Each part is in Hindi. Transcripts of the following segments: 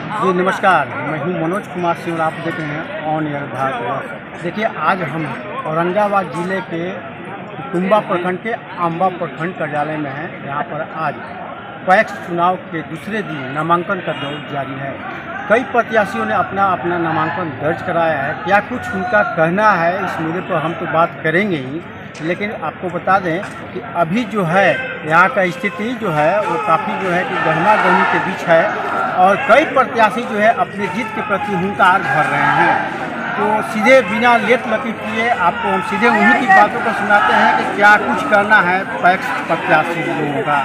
जी नमस्कार, मैं हूं मनोज कुमार सिंह और आप देख रहे हैं ऑन एयर भारत। देखिए आज हम औरंगाबाद ज़िले के कुटुम्बा प्रखंड के अम्बा प्रखंड कार्यालय में हैं। यहाँ पर आज पैक्स चुनाव के दूसरे दिन नामांकन का दौर जारी है। कई प्रत्याशियों ने अपना अपना नामांकन दर्ज कराया है। क्या कुछ उनका कहना है इस मुद्दे पर हम तो बात करेंगे ही, लेकिन आपको बता दें कि अभी जो है यहाँ का स्थिति जो है वो काफ़ी जो है कि गहमा गहमी के बीच है और कई प्रत्याशी जो है अपने जीत के प्रति हुंकार भर रहे हैं। तो सीधे बिना लेट लतीफ़ किए आपको हम सीधे उन्हीं की बातों को सुनाते हैं कि क्या कुछ करना है पैक्स प्रत्याशी लोगों का।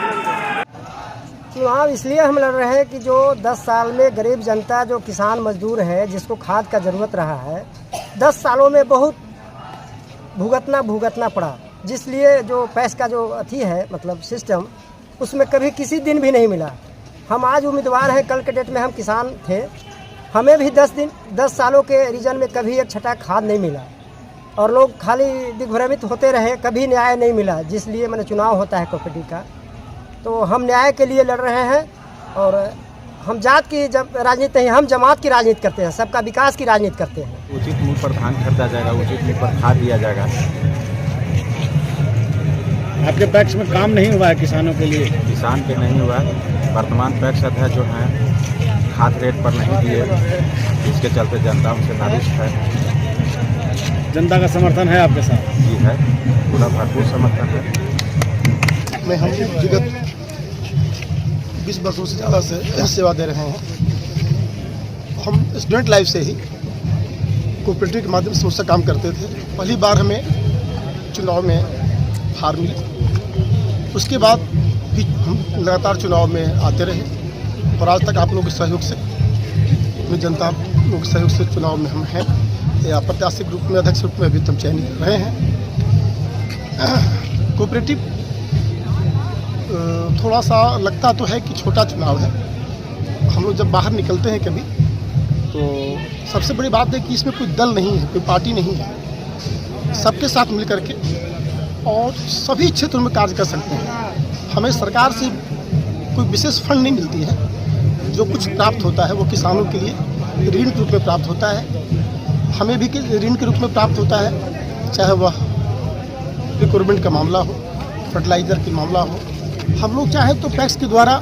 चुनाव इसलिए हम लड़ रहे हैं कि जो 10 साल में गरीब जनता जो किसान मजदूर है जिसको खाद का ज़रूरत रहा है 10 सालों में बहुत भुगतना पड़ा, जिसलिए जो पैक्स का जो अथी है मतलब सिस्टम उसमें कभी किसी दिन भी नहीं मिला। हम आज उम्मीदवार हैं, कल के डेट में हम किसान थे, हमें भी 10 सालों के रीजन में कभी एक छटा खाद नहीं मिला और लोग खाली दिग्भ्रमित होते रहे, कभी न्याय नहीं मिला। जिसलिए मैंने चुनाव होता है कोऑपरेटिव का, तो हम न्याय के लिए लड़ रहे हैं और हम जात की राजनीति नहीं, हम जमात की राजनीति करते हैं, सबका विकास की राजनीति करते हैं। उचित मूल्य पर धान खरीदा जाएगा, उचित मूल्य पर खाद दिया जाएगा। आपके पैक्स में काम नहीं हुआ है किसानों के लिए? किसान के नहीं हुआ। वर्तमान पैक्स अध्यक्ष जो हैं खाद रेट पर नहीं दिए, इसके चलते जनता उनसे नाराज है। जनता का समर्थन है आपके साथ? जी है, पूरा भरपूर समर्थन है। में हम विगत 20 वर्षों से ज़्यादा से सेवा दे रहे हैं। हम स्टूडेंट लाइफ से ही कोऑपरेटिव के माध्यम से उससे काम करते थे। पहली बार हमें चुनाव में हार मिली, उसके बाद भी हम लगातार चुनाव में आते रहे और आज तक आप लोगों के सहयोग से, अपनी जनता लोगों के सहयोग से चुनाव में हम हैं या प्रत्याशी के रूप में, अध्यक्ष रूप में अभी तक चयनित रहे हैं। कोऑपरेटिव थोड़ा सा लगता तो है कि छोटा चुनाव है। हम लोग जब बाहर निकलते हैं कभी तो सबसे बड़ी बात है कि इसमें कोई दल नहीं है, कोई पार्टी नहीं है, सबके साथ मिल करके और सभी क्षेत्रों में कार्य कर सकते हैं। हमें सरकार से कोई विशेष फंड नहीं मिलती है, जो कुछ प्राप्त होता है वो किसानों के लिए ऋण के रूप में प्राप्त होता है, हमें भी ऋण के रूप में प्राप्त होता है, चाहे वह रिक्रूटमेंट का मामला हो, फर्टिलाइज़र का मामला हो। हम लोग चाहें तो पैक्स के द्वारा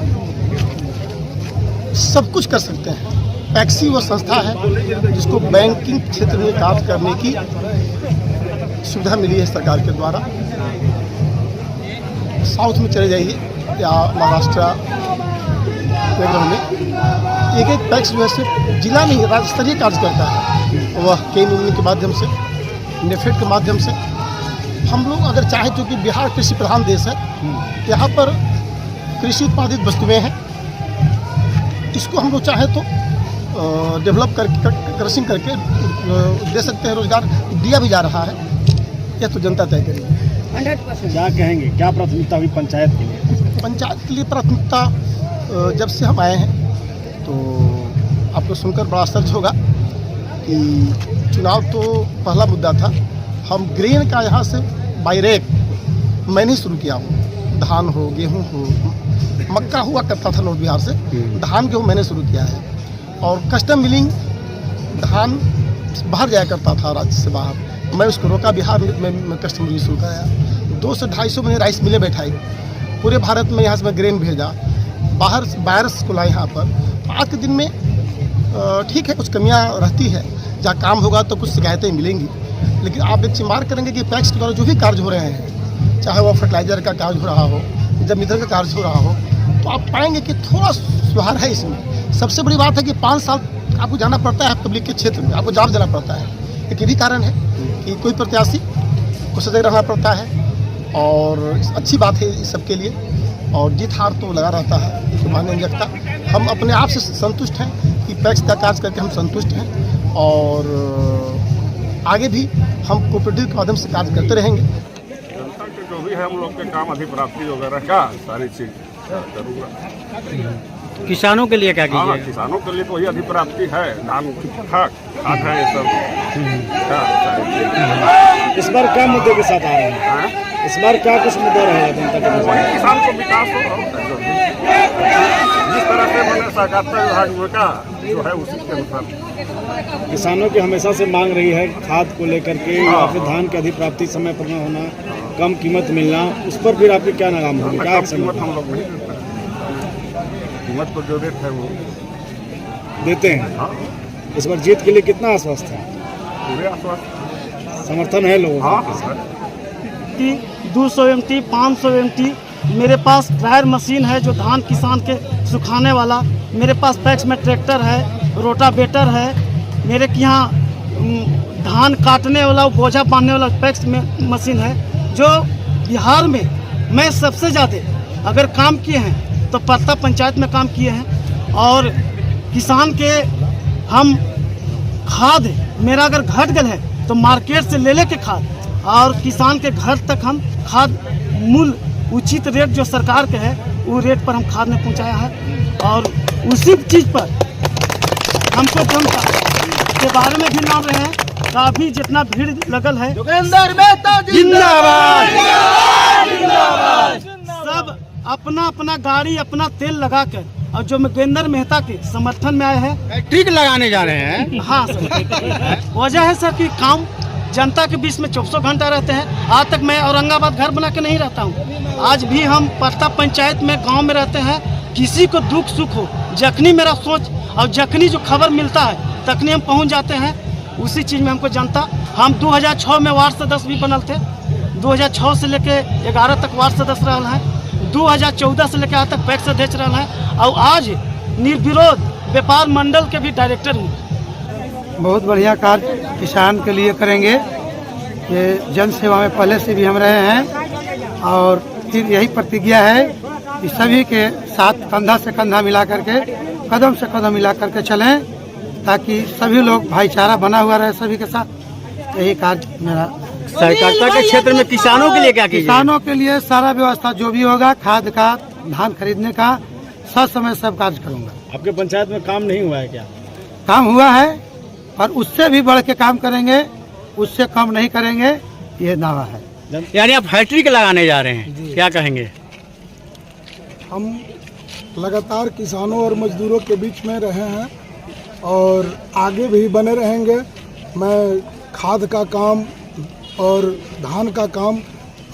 सब कुछ कर सकते हैं। पैक्स ही वो संस्था है जिसको बैंकिंग क्षेत्र में कार्य करने की सुविधा मिली है सरकार के द्वारा। साउथ में चले जाइए या महाराष्ट्र वगैरह में एक पैक्स जो है सिर्फ जिला नहीं राज्य स्तरीय कार्य करता है। वह केन के माध्यम से, नेफेड के माध्यम से हम लोग अगर चाहे, चूँकि बिहार कृषि प्रधान देश है, यहाँ पर कृषि उत्पादित वस्तुएं हैं, इसको हम लोग चाहे तो डेवलप करके क्रशिंग करके दे सकते हैं, रोजगार दिया भी जा रहा है। यह तो जनता तय करेगी। 100%। क्या कहेंगे, क्या प्राथमिकता हुई पंचायत के लिए? पंचायत के लिए प्राथमिकता जब से हम आए हैं तो आपको सुनकर बड़ा आश्चर्य होगा कि चुनाव तो पहला मुद्दा था। हम ग्रेन का यहाँ से बायरेक मैंने शुरू किया हूँ। धान हो, गेहूँ हो, मक्का हुआ करता था नॉर्थ बिहार से, धान गेहूँ मैंने शुरू किया है। और कस्टम मिलिंग धान बाहर जाया करता था राज्य से बाहर, मैं उसको रोका, बिहार में कस्टम मिलिंग शुरू कराया। 200 से 250 मैंने राइस मिलें बैठाई पूरे भारत में। यहाँ से मैं ग्रेन भेजा, बाहर बायर्स को लाए यहाँ पर। आज के दिन में ठीक है, कुछ कमियाँ रहती है, जहाँ काम होगा तो कुछ शिकायतें मिलेंगी, लेकिन आप एक चिमार करेंगे कि पैक्स के द्वारा जो भी कार्य हो रहे हैं, चाहे वह फर्टिलाइज़र का कार्य हो रहा हो, जब मित्र का कार्य हो रहा हो, तो आप पाएंगे कि थोड़ा सुधार है इसमें। सबसे बड़ी बात है कि 5 साल आपको जाना पड़ता है पब्लिक के क्षेत्र में, आपको जॉब देना पड़ता है। एक ये भी कारण है कि कोई प्रत्याशी को सजग रहना पड़ता है और अच्छी बात है इस सब के लिए। और जीत हार तो लगा रहता है, तो मान्य नहीं रखता। हम अपने आप से संतुष्ट हैं कि पैक्स का कार्य करके हम संतुष्ट हैं और आगे भी हम कोऑपरेटिव के माध्यम से कार्य करते रहेंगे। जनता के जो भी है हम लोग के काम अधिप्राप्ति वगैरह का सारी चीज़ जरूर। किसानों के लिए क्या कीजिए? हाँ, किसानों के लिए तो वही अधिप्राप्ति है, धान खाद है, ये सब। इस बार क्या मुद्दे के साथ आ रहे हैं? इस बार क्या कुछ मुद्दा रहेगा जनता के बीच में? वही किसान को विकास हो जिस तरह से मैंने सहकारिता विभाग का जो है उसी के अनुसार। किसानों की हमेशा से मांग रही है खाद को लेकर के या फिर धान की अधिप्राप्ति समय पर न होना, कम कीमत मिलना, उस पर फिर आपकी क्या नाकाम होगी? क्या कम कीमत हम लोग नहीं देते हैं। कीमत को जो रेट है वो देते हैं। हाँ इस बार जीत के लिए कितना आश्वस्त है? पूरे आश्वासन। समर्थन है लोगों हाँ का? हाँ 200 MT 500 MT मेरे पास ड्रायर मशीन है जो धान किसान के सुखाने वाला, मेरे पास पैक्स में ट्रैक्टर है, रोटावेटर है, मेरे के यहाँ धान काटने वाला बोझा बांधने वाला पैक्स में मशीन है। जो बिहार में मैं सबसे ज़्यादा अगर काम किए हैं तो पत्ता पंचायत में काम किए हैं। और किसान के हम खाद मेरा अगर घट गल है तो मार्केट से ले के खाद, और किसान के घर तक हम खाद मूल्य उचित रेट जो सरकार के है वो रेट पर हम खाद में पहुंचाया है। और उसी चीज़ पर हमको जनता के बारे में भी नाम रहे हैं। काफ़ी जितना भीड़ लगल है सब अपना अपना गाड़ी अपना तेल लगा कर, और जो जोगेंद्र मेहता के समर्थन में आए हैं टीक लगाने जा रहे हैं। हाँ सर, वजह है सर कि काम जनता के बीच में 24 घंटा रहते हैं। आज तक मैं औरंगाबाद घर बना के नहीं रहता हूँ। आज भी हम पत्ता पंचायत में गांव में रहते हैं। किसी को दुख सुख हो, जखनी मेरा सोच और जखनी जो खबर मिलता है तखनी हम पहुँच जाते हैं। उसी चीज़ में हमको जनता, हम 2006 में वार्ड सदस्य भी बनल थे। 2006 से लेके 11 तक वार्ड सदस्य रहा है। 2014 से लेकर आज तक पैक्स अध्यक्ष रहा है, और आज निर्विरोध व्यापार मंडल के भी डायरेक्टर हूँ। बहुत बढ़िया कार्य किसान के लिए करेंगे। ये जन सेवा में पहले से भी हम रहे हैं, और फिर यही प्रतिज्ञा है कि सभी के साथ कंधा से कंधा मिला करके, कदम से कदम मिला करके चलें, ताकि सभी लोग भाईचारा बना हुआ रहे सभी के साथ। यही कार्य मेरा। सहकारिता के क्षेत्र में किसानों के लिए क्या कीजिए? किसानों के लिए सारा व्यवस्था जो भी होगा, खाद का, धान खरीदने का, सब समय सब कार्य करूँगा। आपके पंचायत में काम नहीं हुआ है क्या? काम हुआ है, और उससे भी बढ़ के काम करेंगे, उससे कम नहीं करेंगे, ये दावा है। यानी आप हैट्रिक लगाने जा रहे हैं, क्या कहेंगे? हम लगातार किसानों और मजदूरों के बीच में रहे हैं और आगे भी बने रहेंगे। मैं खाद का काम और धान का काम,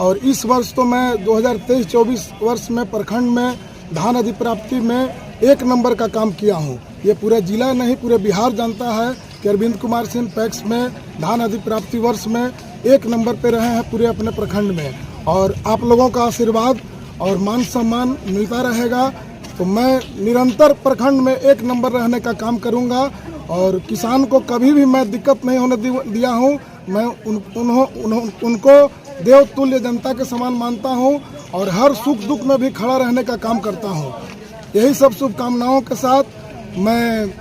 और इस वर्ष तो मैं 2023-24 वर्ष में प्रखंड में धान अधिप्राप्ति में 1 नंबर का काम किया हूँ। ये पूरा जिला नहीं, पूरे बिहार जानता है कि अरविंद कुमार सिंह पैक्स में धान अधिप्राप्ति वर्ष में 1 नंबर पे रहे हैं पूरे अपने प्रखंड में। और आप लोगों का आशीर्वाद और मान सम्मान मिलता रहेगा, तो मैं निरंतर प्रखंड में 1 नंबर रहने का काम करूंगा। और किसान को कभी भी मैं दिक्कत नहीं होने दिया हूं। मैं उनको देवतुल्य जनता के समान मानता हूं, और हर सुख दुख में भी खड़ा रहने का काम करता हूं। यही सब शुभकामनाओं के साथ मैं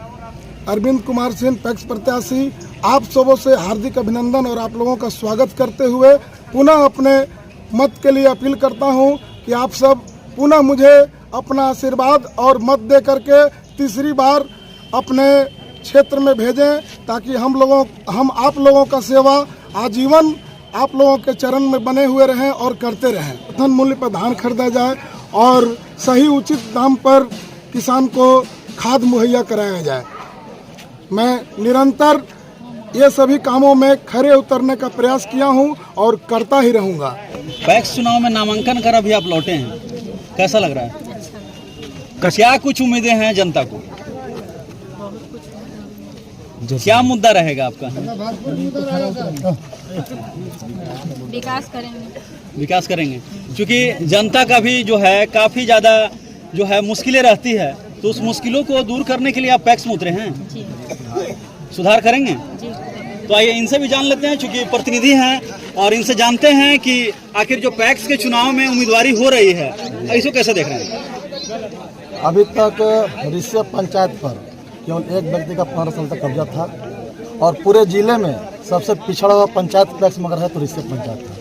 अरविंद कुमार सिंह पैक्स प्रत्याशी आप सबों से हार्दिक अभिनंदन और आप लोगों का स्वागत करते हुए पुनः अपने मत के लिए अपील करता हूं कि आप सब पुनः मुझे अपना आशीर्वाद और मत दे करके तीसरी बार अपने क्षेत्र में भेजें, ताकि हम आप लोगों का सेवा आजीवन आप लोगों के चरण में बने हुए रहें और करते रहें। समर्थन मूल्य पर धान खरीदा जाए और सही उचित दाम पर किसान को खाद मुहैया कराया जाए। मैं निरंतर ये सभी कामों में खरे उतरने का प्रयास किया हूं और करता ही रहूंगा। पैक्स चुनाव में नामांकन कर अभी आप लौटे हैं, कैसा लग रहा है? क्या कुछ उम्मीदें हैं जनता को? क्या मुद्दा रहेगा आपका? विकास करेंगे, क्योंकि जनता का भी जो है काफ़ी ज़्यादा जो है मुश्किलें रहती है, तो उस मुश्किलों को दूर करने के लिए आप पैक्स में उतरे हैं। सुधार करेंगे? तो आइए इनसे भी जान लेते हैं, क्योंकि प्रतिनिधि हैं, और इनसे जानते हैं कि आखिर जो पैक्स के चुनाव में उम्मीदवारी हो रही है, इसको कैसे देख रहे हैं? अभी तक रिश्व पंचायत पर केवल एक व्यक्ति का 15 साल तक कब्जा था, और पूरे जिले में सबसे पिछड़ा हुआ पंचायत पैक्स मगर है तो रिश्व पंचायत है।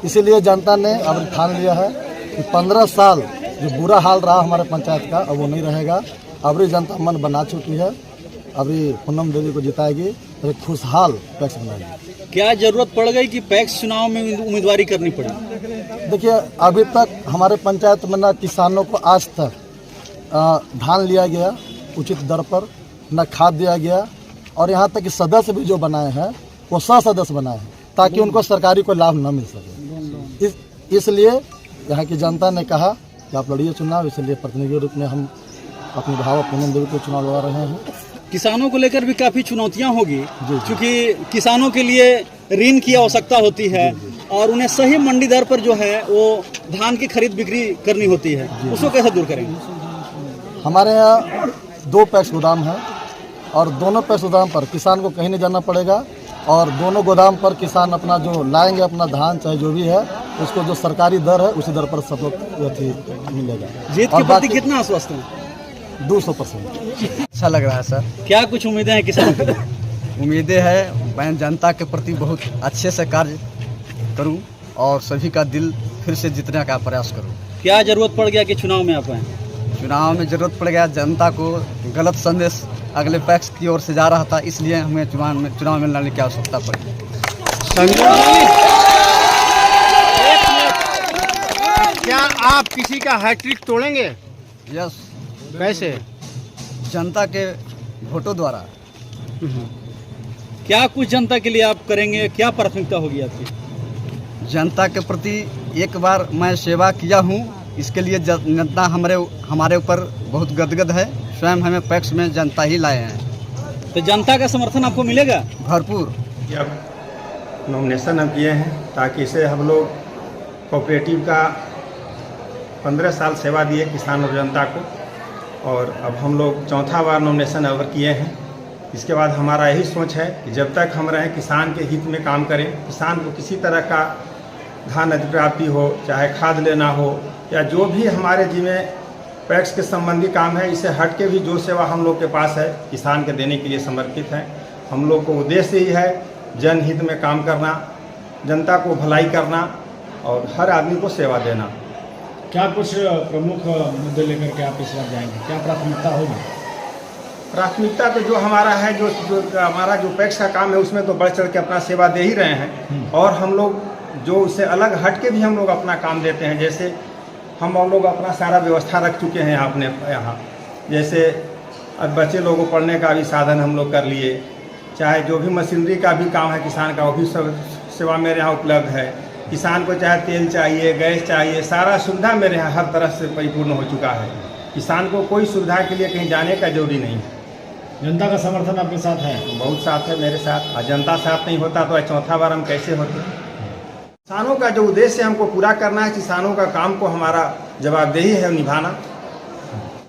इसीलिए जनता ने अब ठान लिया है कि 15 साल जो बुरा हाल रहा हमारे पंचायत का, अब वो नहीं रहेगा। अबरी जनता मन बना चुकी है, अभी पूनम देवी को जिताएगी और एक खुशहाल पैक्स बनाएगी। क्या जरूरत पड़ गई कि पैक्स चुनाव में उम्मीदवारी करनी पड़ी? देखिए, अभी तक हमारे पंचायत में न किसानों को आज तक धान लिया गया उचित दर पर, न खाद दिया गया, और यहाँ तक कि सदस्य भी जो बनाए हैं वो सदस्य बनाए हैं ताकि उनको सरकारी कोई लाभ न मिल सके। इसलिए यहाँ की जनता ने कहा कि आप लड़िए चुनाव, इसलिए प्रतिनिधि रूप में हम अपने भाव पूनम को चुनाव लड़ा रहे हैं। किसानों को लेकर भी काफ़ी चुनौतियां होगी, क्योंकि किसानों के लिए ऋण की आवश्यकता होती है और उन्हें सही मंडी दर पर जो है वो धान की खरीद बिक्री करनी होती है, उसको कैसे दूर करेंगे? हमारे यहाँ 2 पैक्स गोदाम है और दोनों पैक्स गोदाम पर किसान को कहीं नहीं जाना पड़ेगा, और दोनों गोदाम पर किसान अपना जो लाएंगे अपना धान चाहे जो भी है उसको जो सरकारी दर है उसी दर पर सब मिलेगा। जीत के प्रति कितना आश्वस्त है? 200%। अच्छा लग रहा है सर। क्या कुछ उम्मीदें हैं किसानों की? उम्मीदें है मैं जनता के प्रति बहुत अच्छे से कार्य करूं और सभी का दिल फिर से जीतने का प्रयास करूं। क्या जरूरत पड़ गया कि चुनाव में आप आए? चुनाव में जरूरत पड़ गया, जनता को गलत संदेश अगले पक्ष की ओर से जा रहा था, इसलिए हमें चुनाव में लड़ने की आवश्यकता पड़ी। क्या आप किसी का हैट्रिक तोड़ेंगे? यस। कैसे? जनता के वोटों द्वारा। क्या कुछ जनता के लिए आप करेंगे? क्या प्राथमिकता होगी आपकी? जनता के प्रति एक बार मैं सेवा किया हूँ, इसके लिए जनता हमारे ऊपर बहुत गदगद है। स्वयं हमें पैक्स में जनता ही लाए हैं। तो जनता का समर्थन आपको मिलेगा? भरपूर। नॉमिनेशन हम किए हैं ताकि इसे हम लोग कोऑपरेटिव का 15 साल सेवा दिए किसान और जनता को, और अब हम लोग 4था बार नॉमिनेशन अवर किए हैं। इसके बाद हमारा यही सोच है कि जब तक हम रहें किसान के हित में काम करें, किसान को किसी तरह का धान अधिप्राप्ति हो, चाहे खाद लेना हो या जो भी हमारे जिम्मे पैक्स के संबंधी काम है, इसे हट के भी जो सेवा हम लोग के पास है किसान के देने के लिए समर्पित है। हम लोग को उद्देश्य ही है जनहित में काम करना, जनता को भलाई करना और हर आदमी को सेवा देना। क्या कुछ प्रमुख मुद्दे लेकर के आप इस बार जाएंगे? क्या प्राथमिकता होगी? प्राथमिकता तो जो हमारा है, जो हमारा जो पैक्स का काम है उसमें तो बढ़ चढ़ के अपना सेवा दे ही रहे हैं, और हम लोग जो उससे अलग हट के भी हम लोग अपना काम देते हैं। जैसे हम लोग अपना सारा व्यवस्था रख चुके हैं अपने यहाँ, जैसे अब बच्चे लोगों को पढ़ने का भी साधन हम लोग कर लिए, चाहे जो भी मशीनरी का भी काम है किसान का वो भी सब सेवा मेरे यहाँ उपलब्ध है। किसान को चाहे तेल चाहिए, गैस चाहिए, सारा सुविधा मेरे यहाँ हर तरह से परिपूर्ण हो चुका है। किसान को कोई सुविधा के लिए कहीं जाने का जरूरी नहीं है। जनता का समर्थन आपके साथ है? बहुत साथ है मेरे साथ, और जनता साथ नहीं होता तो 4था बार हम कैसे होते। किसानों का जो उद्देश्य हमको पूरा करना है, किसानों का काम को हमारा जवाबदेही है निभाना।